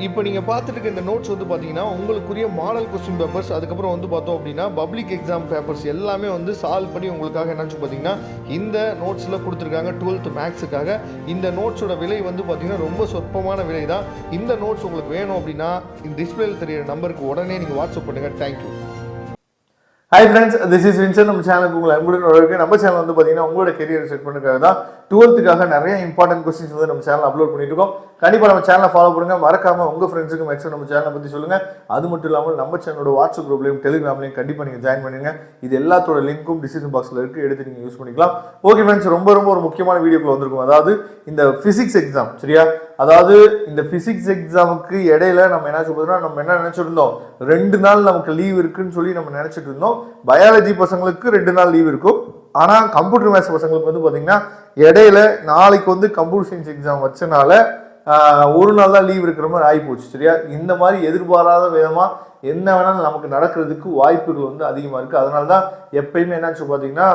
இப்போ நீங்கள் பார்த்துட்டு இருக்க இந்த நோட்ஸ் வந்து பார்த்தீங்கன்னா உங்களுக்குரிய மாடல் கொஸ்டின் பேப்பர்ஸ், அதுக்கப்புறம் வந்து பார்த்தோம் அப்படின்னா பப்ளிக் எக்ஸாம் பேப்பர்ஸ் எல்லாமே வந்து சால்வ் பண்ணி உங்களுக்காக என்னன்னு பார்த்தீங்கன்னா இந்த நோட்ஸில் கொடுத்துருக்காங்க 12th மேக்ஸுக்காக. இந்த நோட்ஸோட விலை வந்து பார்த்தீங்கன்னா ரொம்ப சொற்பமான விலை தான். இந்த நோட்ஸ் உங்களுக்கு வேணும் அப்படின்னா இந்த டிஸ்பிளேல தெரியிற நம்பருக்கு உடனே நீங்கள் வாட்ஸ்அப் பண்ணுங்கள். Thank you. Hi friends, this is Vincent. நம்ம சேனலுக்கு உங்களை அன்புடன் வரவேற்கிறேன். நம்ம சேனல் வந்து பார்த்தீங்கன்னா உங்களோட கெரியர் செட் பண்ணுறதுக்காக தான் 12th நிறைய இம்பார்ட்டன்ட் கொஸ்டின்ஸ் வந்து நம்ம சேனல் அப்லோட் பண்ணிட்டு இருக்கோம். கண்டிப்பாக நம்ம சேனலை ஃபாலோ பண்ணுங்க. மறக்காம உங்கள் ஃப்ரெண்ட்ஸுக்கு மேக்ஸிமம் நம்ம சேனலை பற்றி சொல்லுங்கள். அது மட்டும் இல்லாமல் நம்ம சேனலோட வாட்ஸ்அப் குரூப்லையும் டெலிகிராம்லையும் கண்டிப்பாக நீங்கள் ஜாயின் பண்ணுங்க. இது எல்லாத்தோட லிங்க்கும் டிஸ்கிரிப்ஷன் பாக்ஸில் இருக்குது, எடுத்து நீங்கள் யூஸ் பண்ணிக்கலாம். ஓகே ஃப்ரெண்ட்ஸ், ரொம்ப ஒரு முக்கியமான வீடியோக்குள்ள வந்திருக்கும். அதாவது இந்த ஃபிசிக்ஸ் எக்ஸாம், சரியா? அதாவது இந்த பிசிக்ஸ் எக்ஸாமுக்கு இடையில நம்ம என்ன சொல்றோம்னா, நம்ம என்ன நினைச்சிருந்தோம், 2 நாள் நமக்கு லீவ் இருக்குன்னு சொல்லி நம்ம நினைச்சிட்டு இருந்தோம். பயாலஜி பசங்களுக்கு 2 நாள் லீவ் இருக்கும். ஆனா கம்ப்யூட்டர் மேத்ஸ் பசங்களுக்கு வந்து பாத்தீங்கன்னா இடையில நாளைக்கு வந்து கம்ப்யூட்டர் சயின்ஸ் எக்ஸாம் வச்சனால 1 நாள் தான் லீவ் இருக்கிற மாதிரி ஆகி போச்சு, சரியா? இந்த மாதிரி எதிர்பாராத விதமா என்ன வேணாலும் நமக்கு நடக்கிறதுக்கு வாய்ப்புகள் வந்து அதிகமா இருக்கு. அதனாலதான் எப்பயுமே என்னாச்சு பாத்தீங்கன்னா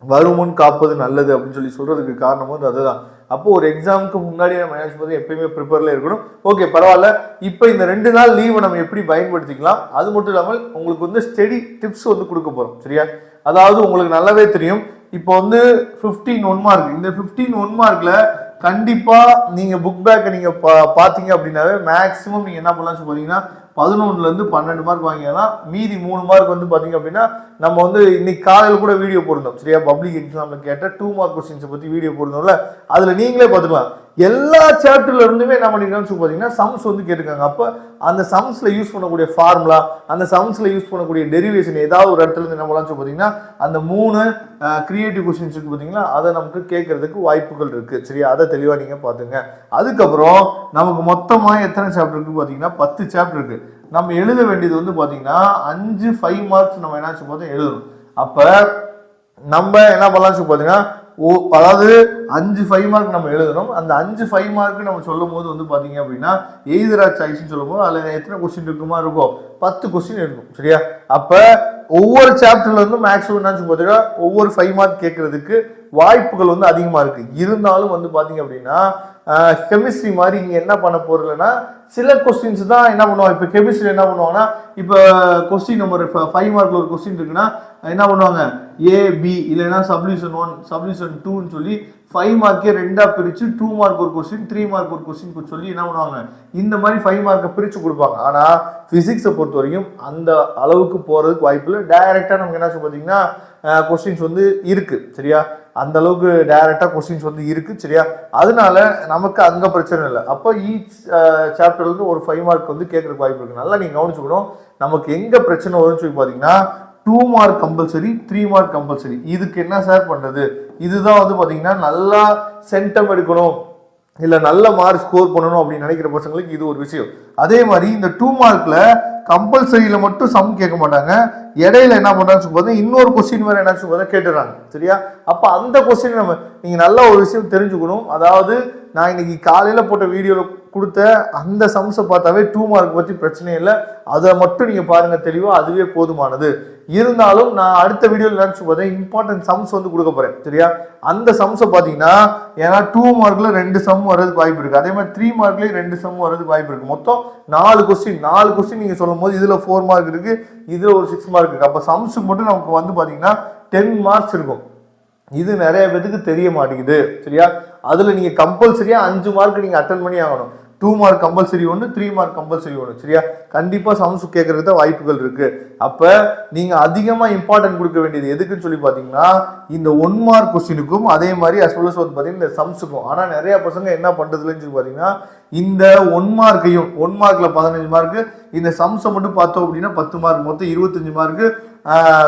வருமுன் காப்பது நல்லது அப்படின்னு சொல்லி சொல்றதுக்கு காரணம் வந்து அதுதான். அப்போ ஒரு எக்ஸாமுக்கு முன்னாடி நம்ம என்ன எப்பயுமே ப்ரிப்பேர்ல இருக்கணும். ஓகே, பரவாயில்ல. இப்போ இந்த 2 நாள் லீவை நம்ம எப்படி பயன்படுத்திக்கலாம், அது மட்டும் இல்லாமல் உங்களுக்கு வந்து ஸ்டடி டிப்ஸ் வந்து கொடுக்க போறோம், சரியா? அதாவது உங்களுக்கு நல்லாவே தெரியும், இப்போ வந்து 15 1 மார்க். இந்த 15 1 மார்க்ல கண்டிப்பா நீங்க புக் பேக்கை நீங்க பாத்தீங்க அப்படின்னாவே மேக்சிமம் நீங்க என்ன பண்ணலாம் பாத்தீங்கன்னா 11ல இருந்து 12 மார்க் வாங்கினா மீதி 3 மார்க் வந்து பாத்தீங்க அப்படின்னா நம்ம வந்து இன்னைக்கு காலையில கூட வீடியோ போடுறோம், சரியா? பப்ளிக் எக்ஸாம்ல கேட்ட 2 மார்க் கொஸ்டின்ஸ் பத்தி வீடியோ போடுறோம்ல, அதுல நீங்களே பாத்துக்கலாம். எல்லா சாப்டர்ல இருந்துமே என்ன பண்ணிருக்கான்னு பாத்தீங்கன்னா சம்ஸ் வந்து கேட்டிருக்காங்க. அப்ப அந்த சம்ஸ்ல யூஸ் பண்ணக்கூடிய ஃபார்முலா, அந்த சம்ஸ்ல யூஸ் பண்ணக்கூடிய டெரிவேஷன் ஏதாவது ஒரு இடத்துல இருந்து நம்ம பாத்தீங்கன்னா அந்த 3 கிரியேட்டிவ் கொஸ்டின்ஸ் இருக்கு பாத்தீங்களா, அதை நமக்கு கேட்கறதுக்கு வாய்ப்புகள் இருக்கு, சரியா? அதை தெளிவா நீங்க பாத்துங்க. அதுக்கப்புறம் நமக்கு மொத்தமா எத்தனை சாப்டர் இருக்கு பாத்தீங்கன்னா 10 சாப்டர் இருக்கு. நம்ம எழுத வேண்டியது வந்து பாத்தீங்கன்னா 5 மார்க்ஸ் நம்ம என்ன பார்த்தா எழுதணும். அப்ப நம்ம என்ன பண்ணலாம் பாத்தீங்கன்னா அதாவது 5 மார்க் நம்ம எழுதணும். அந்த 5 மார்க் நம்ம சொல்லும் போது வந்து பாத்தீங்க அப்படின்னா எய்தரா சாய்ஸ்ன்னு சொல்லும் போது அதுல எத்தனை கொஸ்டின் இருக்குமா இருக்கும்? 10 கொஸ்டின் இருக்கும், சரியா? அப்ப ஒவ்வொரு சாப்டர்ல இருந்து மேக்ஸிமம் என்ன பாத்தீங்கன்னா ஒவ்வொரு 5 மார்க் கேட்கறதுக்கு வாய்ப்புகள் வந்து அதிகமா இருக்கு. இருந்தாலும் வந்து பாத்தீங்க அப்படின்னா கெமிஸ்ட்ரி மாதிரி இங்க என்ன பண்ண போறதுன்னா சில கொஸ்டின்ஸ் தான் என்ன பண்ணுவாங்க. இப்ப கெமிஸ்ட்ரி என்ன பண்ணுவாங்கன்னா, இப்ப கொஸ்டின் நம்பர் 5 மார்க்ல ஒரு கொஸ்டின் இருக்குன்னா என்ன பண்ணுவாங்க, ஏ பி இல்லைன்னா சப்டிவிஷன் 1 சப்டிவிஷன் 2ன்னு சொல்லி 5 மார்க்கே 2ஆ பிரிச்சு 2 மார்க் ஒரு கொஸ்டின் 3 மார்க் ஒரு கொஸ்டின் சொல்லி என்ன பண்ணுவாங்க, இந்த மாதிரி 5 மார்க்கை பிரிச்சு கொடுப்பாங்க. ஆனா பிசிக்ஸை பொறுத்த வரைக்கும் அந்த அளவுக்கு போறதுக்கு வாய்ப்பு இல்லை. டைரக்டா நமக்கு என்ன பாத்தீங்கன்னா கொஸ்டின்ஸ் வந்து இருக்கு, சரியா? அந்த அளவுக்கு டைரக்டா கொஸ்டின்ஸ் வந்து இருக்கு, சரியா? அதனால நமக்கு அங்க பிரச்சனை இல்லை. அப்போ ஈச் சாப்டர்ல இருந்து ஒரு 5 மார்க் வந்து கேட்கறதுக்கு வாய்ப்பு இருக்கு. நல்லா நீங்க கவனிச்சுக்கணும். நமக்கு எங்க பிரச்சனை வரும்னு சொல்லி பாத்தீங்கன்னா 2 மார்க் கம்பல்சரி, 3 மார்க் கம்பல்சரி. இதுக்கு என்ன சார் பண்றது? இதுதான் வந்து பாத்தீங்கன்னா நல்லா சென்டம் எடுக்கணும், இல்ல நல்ல மார்க் ஸ்கோர் பண்ணணும் அப்படின்னு நினைக்கிற பசங்களுக்கு இது ஒரு விஷயம். அதே மாதிரி இந்த 2 மார்க்ல கம்பல்சரியில மட்டும் சம் கேட்க மாட்டாங்க. இடையில என்ன பண்றாங்க, இன்னொரு கொஸ்டின் வேற என்ன கேட்டுறாங்க, சரியா? அப்ப அந்த கொஸ்டின் நம்ம நீங்க நல்ல ஒரு விஷயம் தெரிஞ்சுக்கணும். அதாவது நான் இன்னைக்கு காலையில போட்ட வீடியோல கொடுத்த அந்த சம்ஸை பார்த்தாவே 2 மார்க் பத்தி பிரச்சனை இல்லை. அதை மட்டும் நீங்க பாருங்க தெளிவா, அதுவே போதுமானது. இருந்தாலும் நான் அடுத்த வீடியோல நினைச்சு பார்த்தேன் இம்பார்ட்டன்ட் சம்ஸ் வந்து கொடுக்க போறேன், சரியா? அந்த சம்ஸை பாத்தீங்கன்னா ஏன்னா 2 மார்க்ல 2 சம் வர்றதுக்கு வாய்ப்பு இருக்கு. அதே மாதிரி 3 மார்க்லயும் 2 சம் வர்றதுக்கு வாய்ப்பு இருக்கு. மொத்தம் 4 கொஸ்டின் நீங்க சொல்லும் போது இதுல 4 மார்க் இருக்கு, இதுல ஒரு 6 மார்க் இருக்கு. அப்ப சம்ஸுக்கு மட்டும் நமக்கு வந்து பாத்தீங்கன்னா 10 மார்க்ஸ் இருக்கும். இது நிறைய பேருக்கு தெரிய மாட்டேங்குது, சரியா? அதுல நீங்க கம்பல்சரியா 5 மார்க் நீங்க அட்டன் பண்ணி ஆகணும். 2 மார்க் கம்பல்சரி 1, 3 மார்க் கம்பல்சரி 1, சரியா? கண்டிப்பா சம்ஸ் கேட்கறது வாய்ப்புகள் இருக்கு. அப்ப நீங்க அதிகமா இம்பார்ட்டன்ட் கொடுக்க வேண்டியது எதுக்குன்னு சொல்லி பாத்தீங்கன்னா இந்த 1 மார்க் கொஸ்டினுக்கும் அதே மாதிரி as well as வந்து பாத்தீங்கன்னா இந்த சம்ஸுக்கும். ஆனா நிறைய பசங்க என்ன பண்றதுன்னு சொல்லி பாத்தீங்கன்னா இந்த 1 மார்க்கையும் 1 மார்க்ல 15 மார்க், இந்த சம்ஸை மட்டும் பார்த்தோம் அப்படின்னா 10 மார்க், மொத்தம் 25 மார்க்.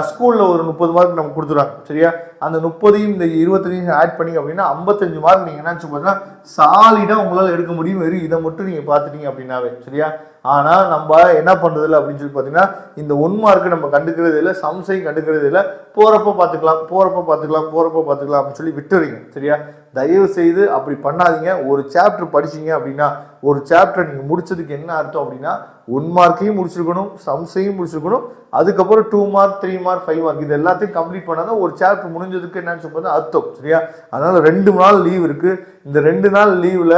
ஸ்கூல்ல ஒரு 30 மார்க் நம்ம கொடுத்துறாங்க, சரியா? அந்த 30யும் இந்த 25 ஆட் பண்ணி அப்படின்னா 55 மார்க் நீங்க என்ன பார்த்தீங்கன்னா சாலிடா உங்களால எடுக்க முடியும். வெறும் இதை மட்டும் நீங்க பாத்துட்டீங்க அப்படின்னாவே, சரியா? ஆனா நம்ம என்ன பண்றது இல்லை அப்படின்னு சொல்லி பாத்தீங்கன்னா இந்த 1 மார்க் நம்ம கண்டுக்கிறது இல்லை, சம்ஸையும் கண்டுக்கிறது இல்லை. போறப்ப பாத்துக்கலாம் அப்படின்னு சொல்லி விட்டுறீங்க, சரியா? தயவு செய்து அப்படி பண்ணாதீங்க. ஒரு சாப்டர் படிச்சீங்க அப்படின்னா ஒரு சாப்டர் நீங்க முடிச்சதுக்கு என்ன அர்த்தம் அப்படின்னா 1 மார்க்கையும் முடிச்சிருக்கணும், சம்ஸையும் முடிச்சிருக்கணும், அதுக்கப்புறம் 2 மார்க் 3 மார்க் 5 மார்க் இது எல்லாத்தையும் கம்ப்ளீட் பண்ணாதான் ஒரு சாப்டர் முடிஞ்சதுக்கு என்னன்னு சொல்லி அர்த்தம், சரியா? அதனால 2 நாள் லீவ் இருக்கு. இந்த 2 நாள் லீவ்ல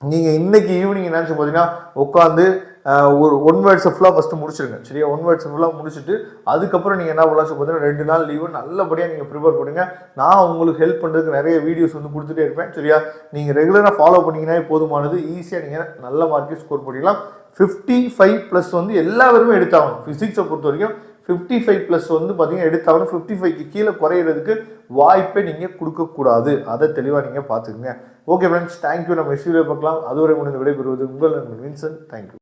நீங்கள் இன்னைக்கு ஈவினிங் என்னன்னு பார்த்தீங்கன்னா உட்காந்து ஒரு ஒன் வேர்ட்ஸை ஃபுல்லாக ஃபஸ்ட்டு முடிச்சிருங்க. சரியா, ஒன் வேர்ட்ஸை ஃபுல்லாக முடிச்சுட்டு அதுக்கப்புறம் நீங்கள் என்ன பண்ணலாம் பார்த்தீங்கன்னா 2 நாள் லீவு நல்லபடியாக நீங்கள் ப்ரிப்பேர் பண்ணுங்க. நான் உங்களுக்கு ஹெல்ப் பண்ணுறதுக்கு நிறைய வீடியோஸ் வந்து கொடுத்துட்டே இருப்பேன். சரியா, நீங்கள் ரெகுலராக ஃபாலோ பண்ணிங்கன்னா போதுமானது. ஈஸியாக நீங்கள் நல்ல மார்க்கே ஸ்கோர் பண்ணிடலாம். 55+ வந்து எல்லாருமே எடுத்தாகணும். ஃபிசிக்ஸை பொறுத்த வரைக்கும் 55+ வந்து பார்த்தீங்கன்னா எடுத்தாகணும். 55க்கு கீழே குறையிறதுக்கு வாய்ப்பை நீங்கள் கொடுக்கக்கூடாது. அதை தெளிவாக நீங்கள் பார்த்துக்குங்க. Okay friends, thank you. நம்ம நெக்ஸ்ட் வீடியோ பார்க்கலாம். அதுவரை முடிந்து விடைபெறுவது உங்கள் நண்பன் வின்சென்ட். தேங்க்யூ.